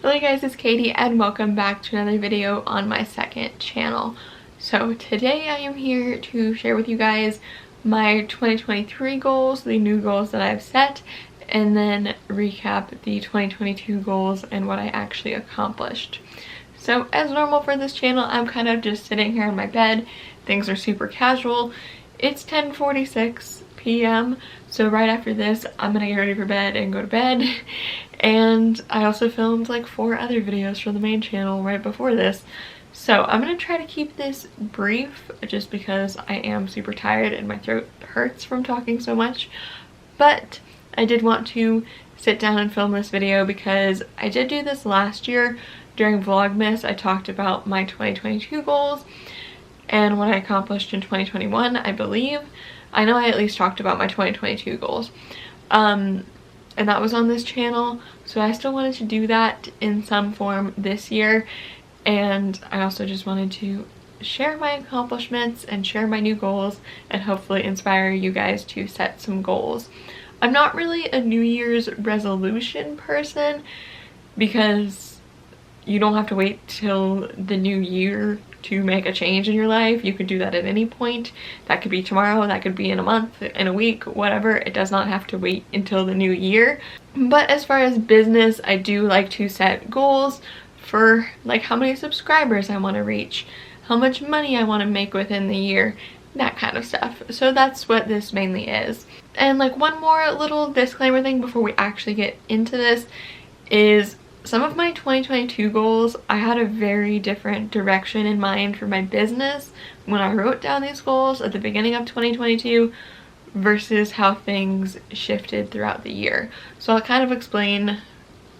Hello guys, it's Katie and welcome back to another video on my second channel. So today I am here to share with you guys my 2023 goals, the new goals that I've set, and then recap the 2022 goals and what I actually accomplished. So as normal for this channel, I'm kind of just sitting here in my bed. Things are super casual. It's 10:46 p.m. so right after this I'm gonna get ready for bed and go to bed. And I also filmed like 4 other videos for the main channel right before this. So I'm gonna try to keep this brief just because I am super tired and my throat hurts from talking so much. But I did want to sit down and film this video because I did do this last year during Vlogmas. I talked about my 2022 goals and what I accomplished in 2021, I believe. I know I at least talked about my 2022 goals. And that was on this channel, so I still wanted to do that in some form this year. And I also just wanted to share my accomplishments and share my new goals and hopefully inspire you guys to set some goals. I'm not really a New Year's resolution person because you don't have to wait till the new year to make a change in your life. You could do that at any point. That could be tomorrow, that could be in a month, in a week, whatever. It does not have to wait until the new year. But as far as business, I do like to set goals for like how many subscribers I want to reach, how much money I want to make within the year, that kind of stuff. So that's what this mainly is. And like one more little disclaimer thing before we actually get into this is some of my 2022 goals, I had a very different direction in mind for my business when I wrote down these goals at the beginning of 2022 versus how things shifted throughout the year. So I'll kind of explain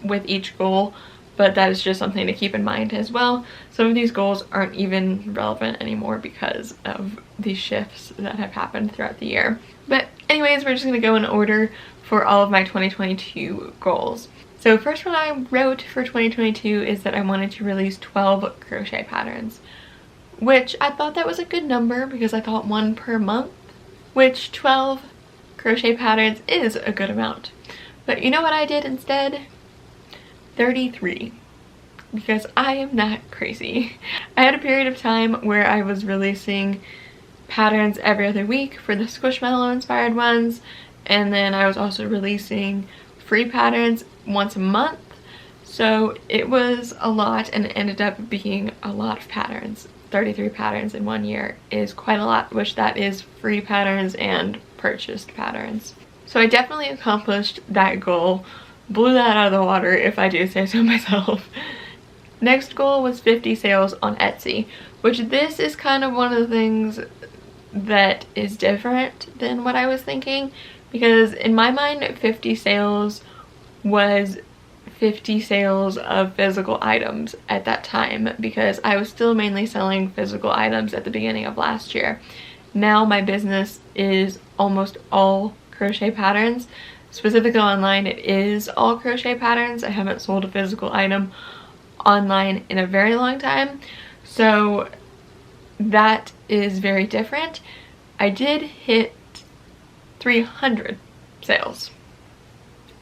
with each goal, but that is just something to keep in mind as well. Some of these goals aren't even relevant anymore because of these shifts that have happened throughout the year. But anyways, we're just going to go in order for all of my 2022 goals. So first one I wrote for 2022 is that I wanted to release 12 crochet patterns, which I thought that was a good number because I thought 1 per month, which 12 crochet patterns is a good amount. But you know what I did instead? 33, because I am that crazy. I had a period of time where I was releasing patterns every other week for the Squishmallow inspired ones, and then I was also releasing free patterns once a month. So it was a lot and it ended up being a lot of patterns. 33 patterns in 1 year is quite a lot, which that is free patterns and purchased patterns. So I definitely accomplished that goal. Blew that out of the water if I do say so myself. Next goal was 50 sales on Etsy, which this is kind of one of the things that is different than what I was thinking, because in my mind 50 sales was 50 sales of physical items at that time, because I was still mainly selling physical items at the beginning of last year. Now my business is almost all crochet patterns. Specifically online, it is all crochet patterns. I haven't sold a physical item online in a very long time, so that is very different. I did hit 300 sales,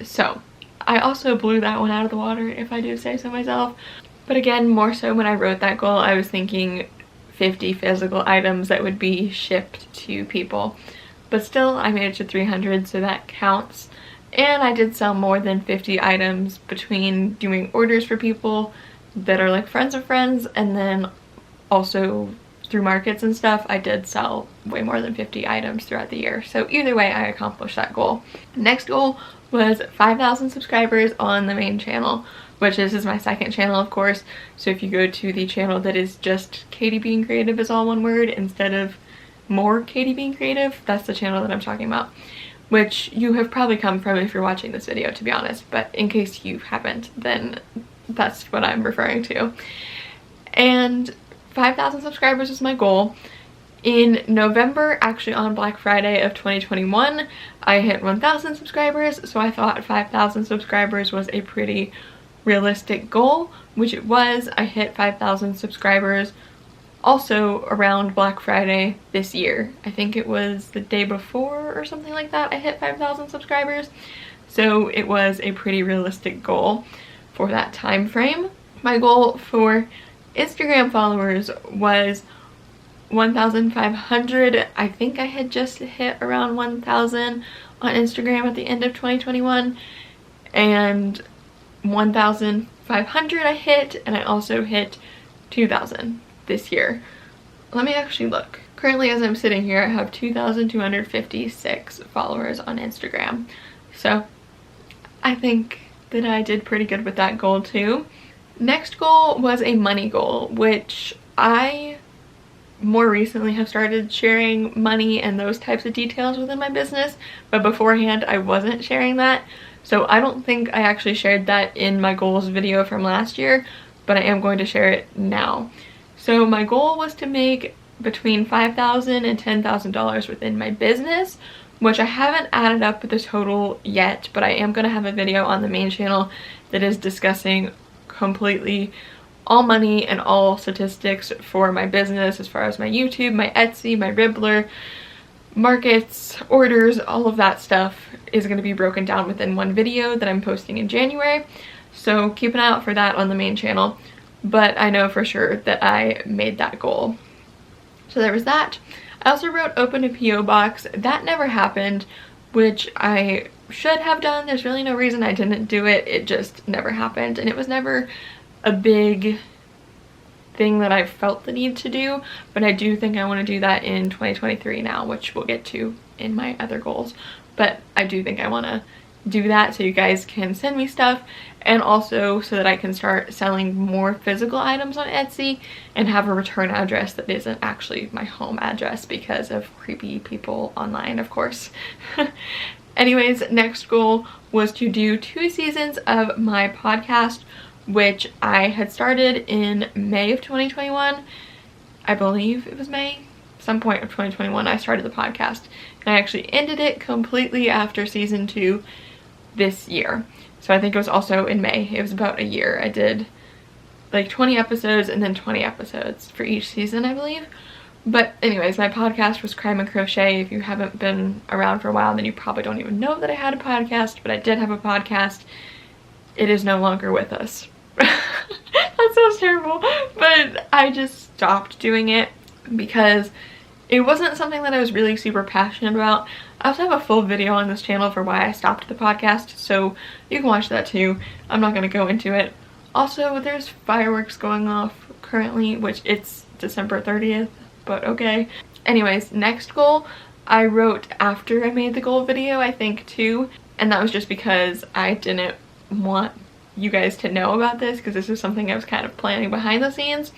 so I also blew that one out of the water if I do say so myself. But again, more so when I wrote that goal, I was thinking 50 physical items that would be shipped to people. But still, I made it to 300, so that counts. And I did sell more than 50 items between doing orders for people that are like friends of friends, and then also through markets and stuff. I did sell way more than 50 items throughout the year. So either way, I accomplished that goal. Next goal was 5,000 subscribers on the main channel, which this is my second channel, of course. So if you go to the channel that is just Katie Being Creative is all one word instead of more Katie Being Creative, that's the channel that I'm talking about, which you have probably come from if you're watching this video, to be honest. But in case you haven't, then that's what I'm referring to. And 5,000 subscribers was my goal. In November, actually on Black Friday of 2021, I hit 1,000 subscribers, so I thought 5,000 subscribers was a pretty realistic goal, which it was. I hit 5,000 subscribers also around Black Friday this year. I think it was the day before or something like that I hit 5,000 subscribers, so it was a pretty realistic goal. for that time frame. My goal for Instagram followers was 1,500. I think I had just hit around 1,000 on Instagram at the end of 2021, and 1,500 I hit, and I also hit 2,000 this year. Let me actually look. Currently, as I'm sitting here, I have 2,256 followers on Instagram. So I think that I did pretty good with that goal too. Next goal was a money goal, which I more recently have started sharing money and those types of details within my business, but beforehand I wasn't sharing that. So I don't think I actually shared that in my goals video from last year, but I am going to share it now. So my goal was to make between $5,000 and $10,000 within my business, which I haven't added up the total yet, but I am going to have a video on the main channel that is discussing completely all money and all statistics for my business, as far as my YouTube, my Etsy, my Ribbler, markets, orders, all of that stuff is going to be broken down within one video that I'm posting in January. So keep an eye out for that on the main channel, but I know for sure that I made that goal. So there was that. I also wrote open a PO box. That never happened, which I should have done. There's really no reason I didn't do it. It just never happened, and it was never a big thing that I felt the need to do, but I do think I want to do that in 2023 now, which we'll get to in my other goals. But I do think I want to do that so you guys can send me stuff, and also so that I can start selling more physical items on Etsy and have a return address that isn't actually my home address because of creepy people online, of course. Anyways, next goal was to do 2 seasons of my podcast, which I had started in May of 2021. I believe it was May, some point of 2021 I started the podcast, and I actually ended it completely after season 2 this year. So I think it was also in May. It was about a year. I did like 20 episodes and then 20 episodes for each season, I believe. But anyways, my podcast was Crime and Crochet. If you haven't been around for a while, then you probably don't even know that I had a podcast, but I did have a podcast. It is no longer with us. That sounds terrible, but I just stopped doing it because it wasn't something that I was really super passionate about. I also have a full video on this channel for why I stopped the podcast, so you can watch that too. I'm not going to go into it. Also, there's fireworks going off currently, which it's December 30th, but okay. Anyways, next goal I wrote after I made the goal video, I think too, and that was just because I didn't want you guys to know about this, because this is something I was kind of planning behind the scenes.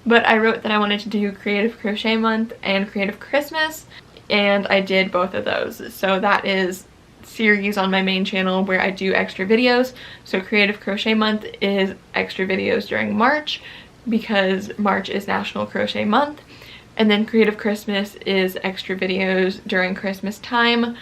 But I wrote that I wanted to do Creative Crochet Month and Creative Christmas, and I did both of those. So that is series on my main channel where I do extra videos. So Creative Crochet Month is extra videos during March, because March is National Crochet Month, and then Creative Christmas is extra videos during Christmas time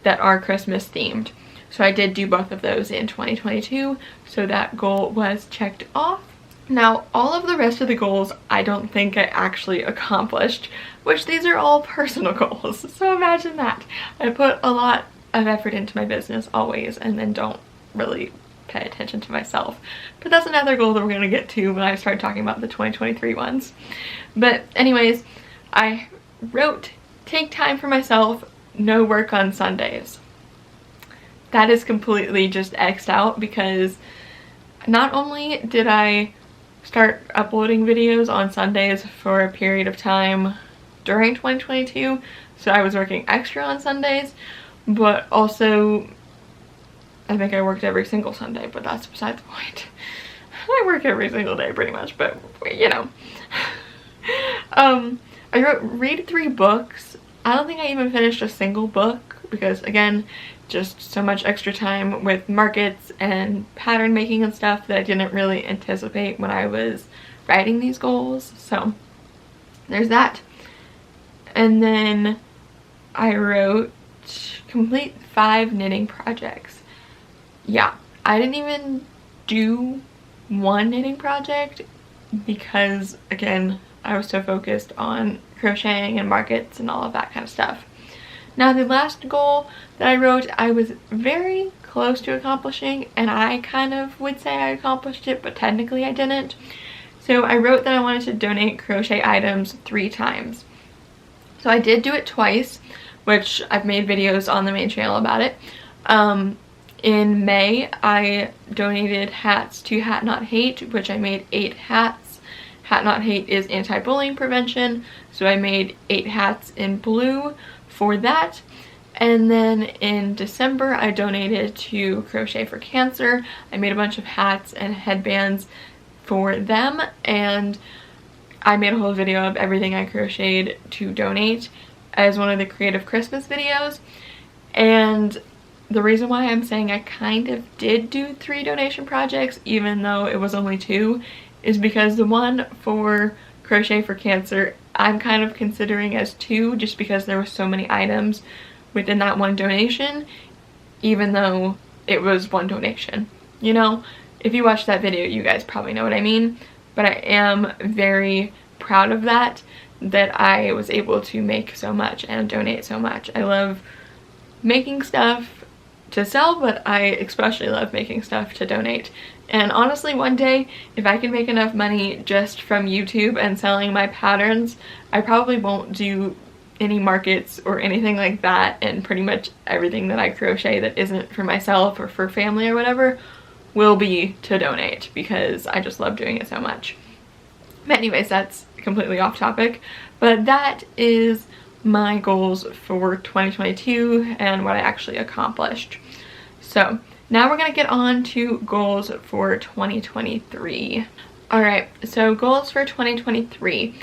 that are Christmas themed. So I did do both of those in 2022, so that goal was checked off. Now, all of the rest of the goals I don't think I actually accomplished, which these are all personal goals, so imagine that. I put a lot of effort into my business always, and then don't really pay attention to myself. But that's another goal that we're going to get to when I start talking about the 2023 ones. But anyways, I wrote, take time for myself, no work on Sundays. That is completely just X'd out, because not only did I start uploading videos on Sundays for a period of time during 2022, so I was working extra on Sundays, but also I think I worked every single Sunday, but that's beside the point. I work every single day pretty much, but you know. I wrote read 3 books. I don't think I even finished a single book because, again, just so much extra time with markets and pattern making and stuff that I didn't really anticipate when I was writing these goals. So there's that. And then I wrote complete 5 knitting projects. Yeah, I didn't even do one knitting project because, again, I was so focused on crocheting and markets and all of that kind of stuff. Now, the last goal that I wrote, I was very close to accomplishing, and I kind of would say I accomplished it, but technically I didn't. So I wrote that I wanted to donate crochet items 3 times. So I did do it twice, which I've made videos on the main channel about it. In May, I donated hats to Hat Not Hate, which I made 8 hats. Hat Not Hate is anti-bullying prevention, so I made 8 hats in blue for that. And then in December, I donated to Crochet for Cancer. I made a bunch of hats and headbands for them, and I made a whole video of everything I crocheted to donate as one of the creative Christmas videos. And the reason why I'm saying I kind of did do 3 donation projects, even though it was only 2, is because the one for Crochet for Cancer I'm kind of considering as 2, just because there were so many items within that one donation, even though it was one donation. You know, if you watch that video, you guys probably know what I mean, but I am very proud of that I was able to make so much and donate so much. I love making stuff to sell, but I especially love making stuff to donate. And honestly, one day, if I can make enough money just from YouTube and selling my patterns, I probably won't do any markets or anything like that, and pretty much everything that I crochet that isn't for myself or for family or whatever will be to donate, because I just love doing it so much. But anyways, that's completely off topic, but that is my goals for 2022 and what I actually accomplished. So now we're gonna get on to goals for 2023. Alright, so goals for 2023.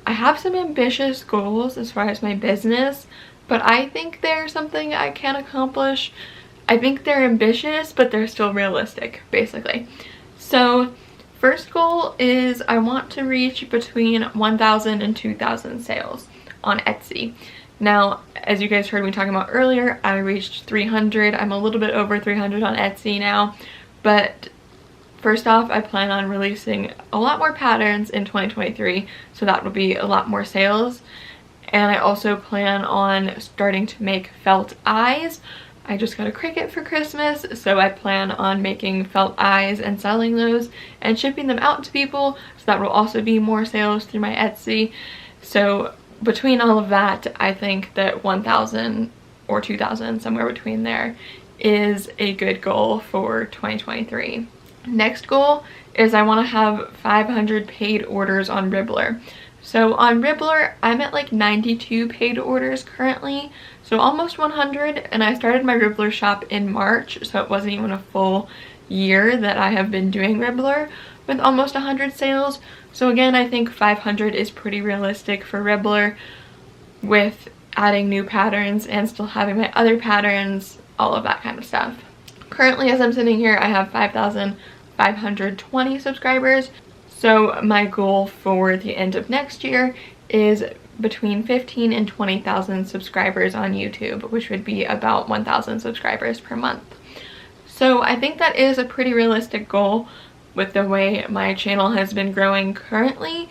I have some ambitious goals as far as my business, but I think they're something I can accomplish. I think they're ambitious, but they're still realistic, basically. So first goal is I want to reach between 1,000 and 2,000 sales on Etsy. Now, as you guys heard me talking about earlier, I reached 300. I'm a little bit over 300 on Etsy now, but first off, I plan on releasing a lot more patterns in 2023, so that will be a lot more sales. And I also plan on starting to make felt eyes. I just got a Cricut for Christmas, so I plan on making felt eyes and selling those and shipping them out to people, so that will also be more sales through my Etsy. So between all of that, I think that 1,000 or 2,000, somewhere between there, is a good goal for 2023. Next goal is I want to have 500 paid orders on Ribbler. So on Ribbler, I'm at like 92 paid orders currently, so almost 100, and I started my Ribbler shop in March, so it wasn't even a full year that I have been doing Ribbler with almost 100 sales. So again, I think 500 is pretty realistic for Ribbler, with adding new patterns and still having my other patterns, all of that kind of stuff. Currently, as I'm sitting here, I have 5,520 subscribers. So my goal for the end of next year is between 15 and 20,000 subscribers on YouTube, which would be about 1,000 subscribers per month. So I think that is a pretty realistic goal with the way my channel has been growing currently.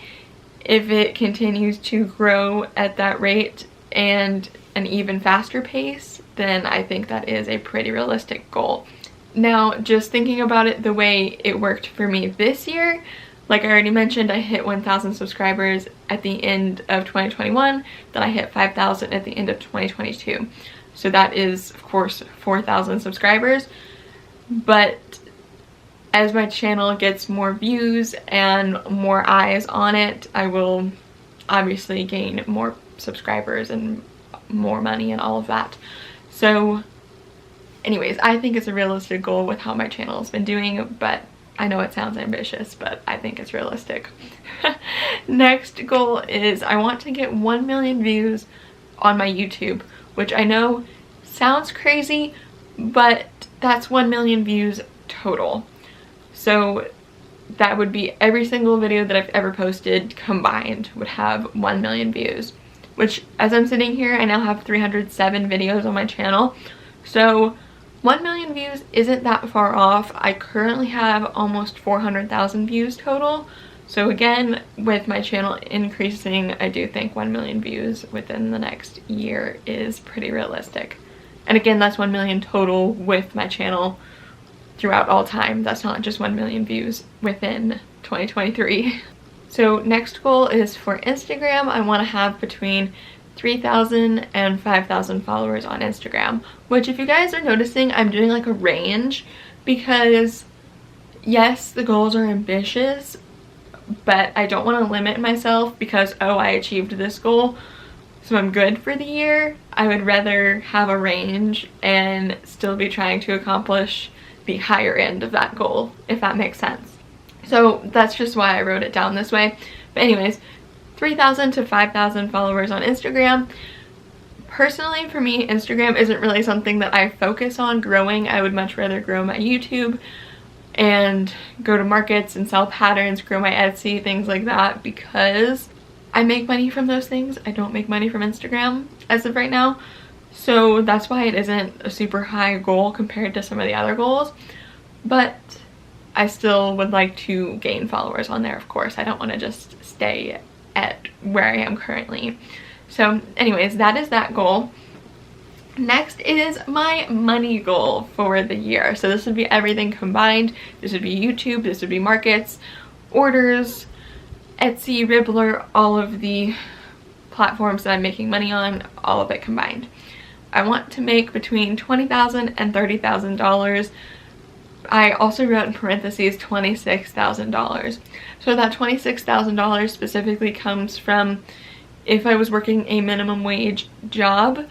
If it continues to grow at that rate and an even faster pace, then I think that is a pretty realistic goal. Now, just thinking about it the way it worked for me this year, like I already mentioned, I hit 1,000 subscribers at the end of 2021, then I hit 5,000 at the end of 2022. So that is, of course, 4,000 subscribers. But as my channel gets more views and more eyes on it, I will obviously gain more subscribers and more money and all of that. So anyways, I think it's a realistic goal with how my channel has been doing, but I know it sounds ambitious, but I think it's realistic. Next goal is I want to get 1 million views on my YouTube, which I know sounds crazy, but that's 1 million views total. So that would be every single video that I've ever posted combined would have 1 million views, which as I'm sitting here, I now have 307 videos on my channel. So 1 million views isn't that far off. I currently have almost 400,000 views total. So again, with my channel increasing, I do think 1 million views within the next year is pretty realistic. And again, that's 1 million total with my channel throughout all time. That's not just 1 million views within 2023. So next goal is for Instagram. I want to have between 3,000 and 5,000 followers on Instagram, which if you guys are noticing, I'm doing like a range because yes, the goals are ambitious, but I don't want to limit myself because, oh, I achieved this goal, so I'm good for the year. I would rather have a range and still be trying to accomplish the higher end of that goal, if that makes sense. So that's just why I wrote it down this way. But anyways, 3,000 to 5,000 followers on Instagram. Personally, for me, Instagram isn't really something that I focus on growing. I would much rather grow my YouTube and go to markets and sell patterns, grow my Etsy, things like that, because I make money from those things. I don't make money from Instagram as of right now. So that's why it isn't a super high goal compared to some of the other goals. But I still would like to gain followers on there, of course. I don't want to just stay at where I am currently. So anyways, that is that goal. Next is my money goal for the year. So this would be everything combined. This would be YouTube, this would be markets, orders, Etsy, Ribbler, all of the platforms that I'm making money on, all of it combined. I want to make between $20,000 and $30,000. I also wrote in parentheses $26,000. So that $26,000 specifically comes from if I was working a minimum wage job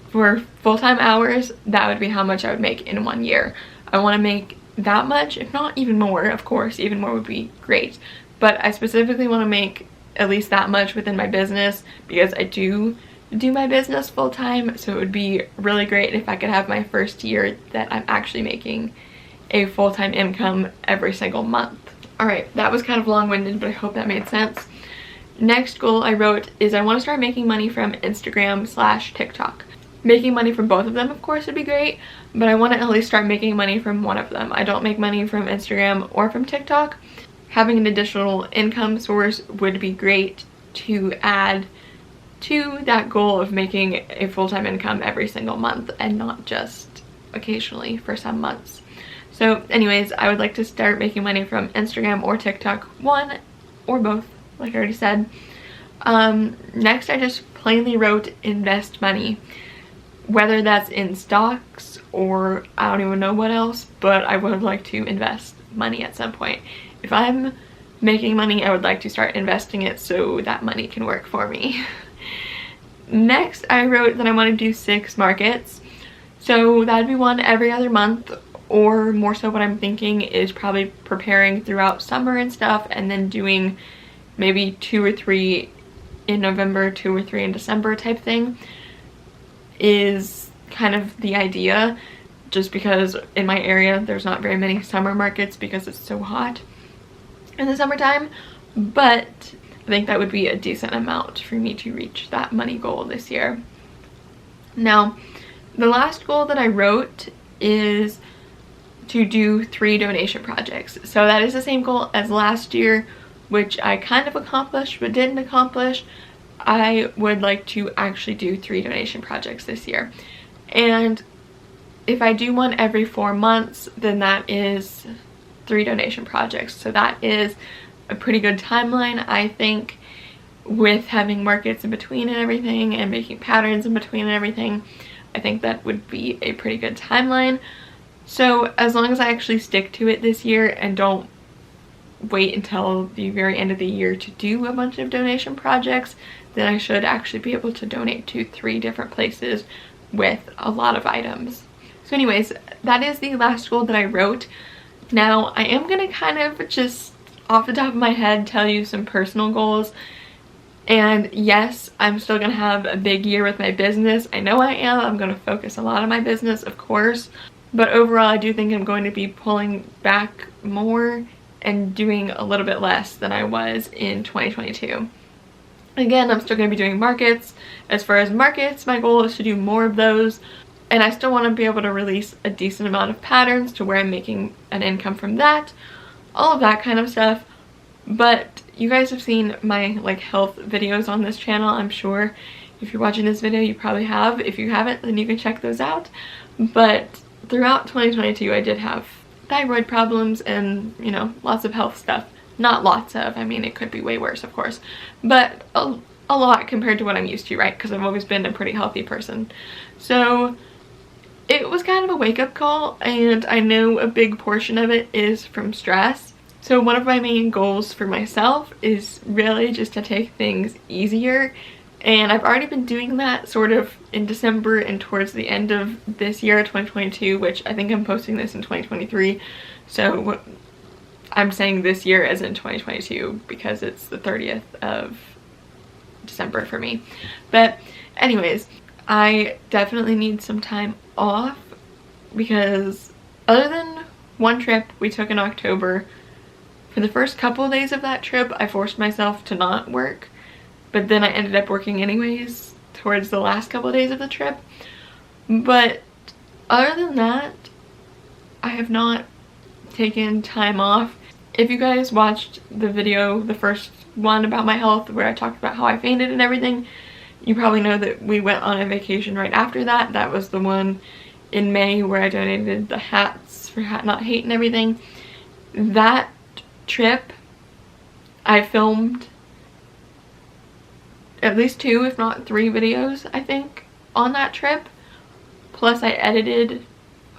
for full-time hours, that would be how much I would make in 1 year. I want to make that much, if not even more, of course. Even more would be great. But I specifically want to make at least that much within my business because I do my business full-time, so it would be really great if I could have my first year that I'm actually making a full-time income every single month. Alright, that was kind of long-winded, but I hope that made sense. Next goal I wrote is I want to start making money from Instagram/TikTok. Making money from both of them, of course, would be great, but I want to at least start making money from one of them. I don't make money from Instagram or from TikTok. Having an additional income source would be great to add to that goal of making a full-time income every single month and not just occasionally for some months. So anyways, I would like to start making money from Instagram or TikTok, one or both, like I already said. Next, I just plainly wrote invest money, whether that's in stocks or I don't even know what else, but I would like to invest money at some point. If I'm making money, I would like to start investing it so that money can work for me. Next, I wrote that I want to do 6 markets. So that'd be one every other month, or more so what I'm thinking is probably preparing throughout summer and stuff and then doing maybe 2 or 3 in November, 2 or 3 in December type thing is kind of the idea, just because in my area there's not very many summer markets because it's so hot in the summertime, but I think that would be a decent amount for me to reach that money goal this year. Now, the last goal that I wrote is to do 3 donation projects. So that is the same goal as last year, which I kind of accomplished but didn't accomplish. I would like to actually do 3 donation projects this year. And if I do one every 4 months, then that is 3 donation projects. So that is a pretty good timeline, I think, with having markets in between and everything and making patterns in between and everything. I think that would be a pretty good timeline. So as long as I actually stick to it this year and don't wait until the very end of the year to do a bunch of donation projects, then I should actually be able to donate to 3 different places with a lot of items. So anyways, that is the last goal that I wrote. Now, I am going to kind of just off the top of my head tell you some personal goals. And yes, I'm still going to have a big year with my business. I know I am. I'm going to focus a lot on my business, of course. But overall, I do think I'm going to be pulling back more and doing a little bit less than I was in 2022. Again, I'm still going to be doing markets. As far as markets, my goal is to do more of those. And I still want to be able to release a decent amount of patterns to where I'm making an income from that. All of that kind of stuff. But you guys have seen my health videos on this channel, I'm sure. If you're watching this video, you probably have. If you haven't, then you can check those out. But throughout 2022, I did have thyroid problems and, you know, lots of health stuff. Not lots of, I mean, it could be way worse, of course, but a lot compared to what I'm used to, right? Because I've always been a pretty healthy person. So it was kind of a wake-up call, and I know a big portion of it is from stress. So one of my main goals for myself is really just to take things easier, and I've already been doing that sort of in December and towards the end of this year, 2022, which I think I'm posting this in 2023. So I'm saying this year as in 2022 because it's the 30th of December for me. But anyways, I definitely need some time off because other than one trip we took in October, for the first couple of days of that trip I forced myself to not work, but then I ended up working anyways towards the last couple of days of the trip. But other than that, I have not taken time off. If you guys watched the video, the first one about my health, where I talked about how I fainted and everything, you probably know that we went on a vacation right after that. That was the one in May where I donated the hats for Hat Not Hate and everything. That trip, I filmed at least 2, if not 3 videos, I think, on that trip. Plus I edited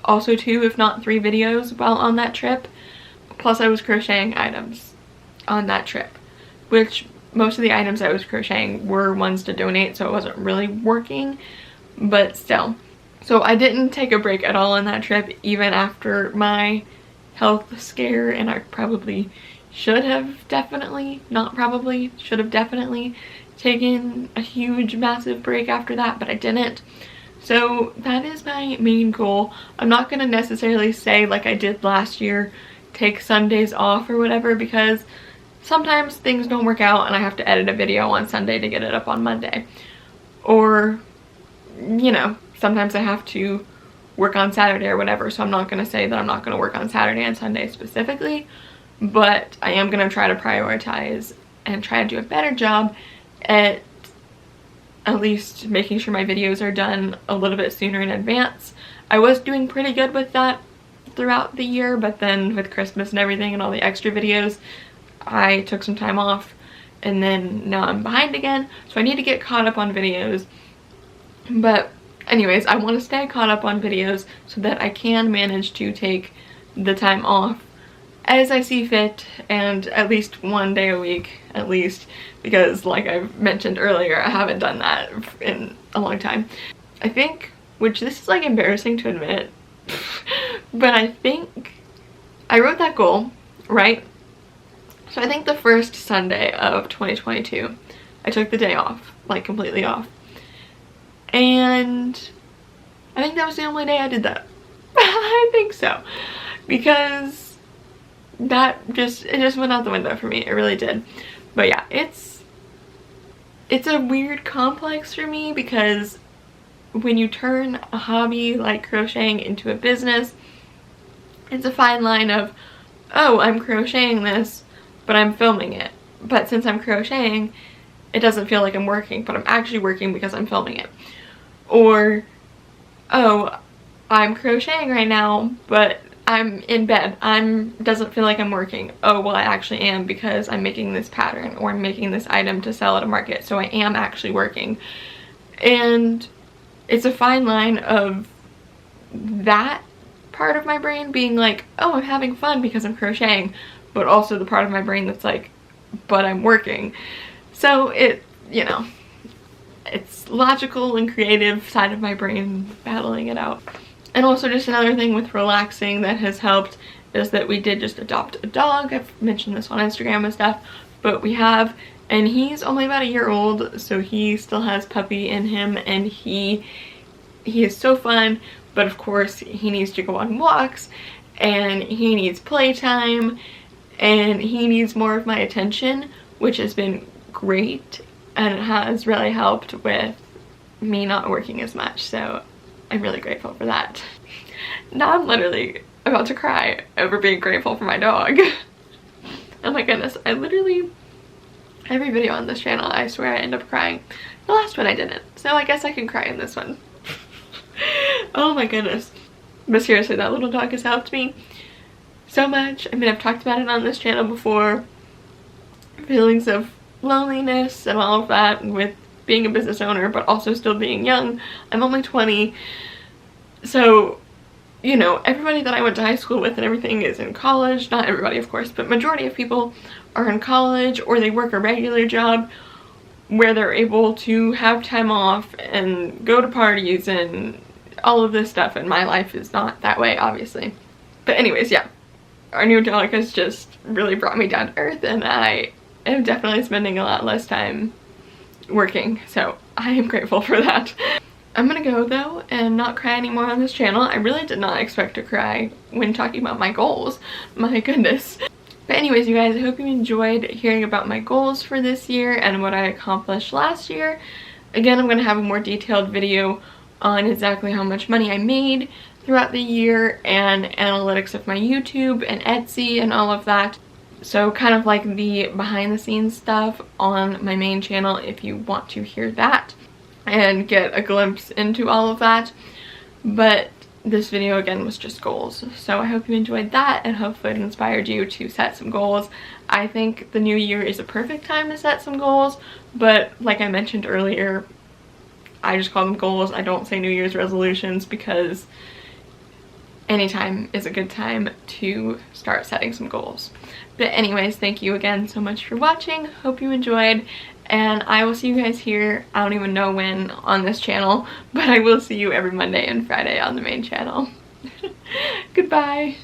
also 2, if not 3 videos while on that trip. Plus I was crocheting items on that trip, which most of the items I was crocheting were ones to donate, so it wasn't really working, but still. So I didn't take a break at all on that trip, even after my health scare, and I probably should have definitely, not probably, should have definitely taken a huge massive break after that, but I didn't. So that is my main goal. I'm not going to necessarily say like I did last year, take Sundays off or whatever, because sometimes things don't work out and I have to edit a video on Sunday to get it up on Monday. Or, you know, sometimes I have to work on Saturday or whatever, so I'm not going to say that I'm not going to work on Saturday and Sunday specifically, but I am going to try to prioritize and try to do a better job at least making sure my videos are done a little bit sooner in advance. I was doing pretty good with that throughout the year, but then with Christmas and everything and all the extra videos, I took some time off, and then now I'm behind again, so I need to get caught up on videos. But anyways, I want to stay caught up on videos so that I can manage to take the time off as I see fit, and at least 1 day a week at least, because like I mentioned earlier, I haven't done that in a long time. I think, which this is like embarrassing to admit, but I think I wrote that goal, right? So I think the first Sunday of 2022, I took the day off, like completely off. And I think that was the only day I did that. I think so. Because that it just went out the window for me. It really did. But yeah, it's a weird complex for me, because when you turn a hobby like crocheting into a business, it's a fine line of, oh, I'm crocheting this, but I'm filming it. But since I'm crocheting, it doesn't feel like I'm working, but I'm actually working because I'm filming it. Or, oh, I'm crocheting right now, but I'm in bed. Doesn't feel like I'm working. Oh, well, I actually am, because I'm making this pattern, or I'm making this item to sell at a market, so I am actually working. And it's a fine line of that part of my brain being like, oh, I'm having fun because I'm crocheting, but also the part of my brain that's like, but I'm working. So it, you know, it's logical and creative side of my brain battling it out. And also just another thing with relaxing that has helped is that we did just adopt a dog. I've mentioned this on Instagram and stuff, but we have, and he's only about a year old, so he still has puppy in him, and he is so fun, but of course he needs to go on walks, and he needs playtime, and he needs more of my attention, which has been great, and it has really helped with me not working as much, so I'm really grateful for that. Now I'm literally about to cry over being grateful for my dog. Oh my goodness, I Every video on this channel, I swear I end up crying. The last one I didn't, so I guess I can cry in this one. Oh my goodness. But seriously, that little dog has helped me so much. I mean, I've talked about it on this channel before. Feelings of loneliness and all of that with being a business owner, but also still being young. I'm only 20, so, you know, everybody that I went to high school with and everything is in college. Not everybody, of course, but majority of people are in college, or they work a regular job where they're able to have time off and go to parties and all of this stuff, and my life is not that way, obviously. But anyways, yeah, our new dog has just really brought me down to earth, and I am definitely spending a lot less time working, so I am grateful for that. I'm gonna go though and not cry anymore on this channel. I really did not expect to cry when talking about my goals. My goodness. But anyways, you guys, I hope you enjoyed hearing about my goals for this year and what I accomplished last year. Again, I'm gonna have a more detailed video on exactly how much money I made throughout the year and analytics of my YouTube and Etsy and all of that. So kind of like the behind the scenes stuff on my main channel if you want to hear that and get a glimpse into all of that. But this video again was just goals, so I hope you enjoyed that and hopefully it inspired you to set some goals. I think the new year is a perfect time to set some goals, but like I mentioned earlier, I just call them goals. I don't say New Year's resolutions because anytime is a good time to start setting some goals. But anyways, thank you again so much for watching. Hope you enjoyed, and I will see you guys here, I don't even know when on this channel, but I will see you every Monday and Friday on the main channel. Goodbye.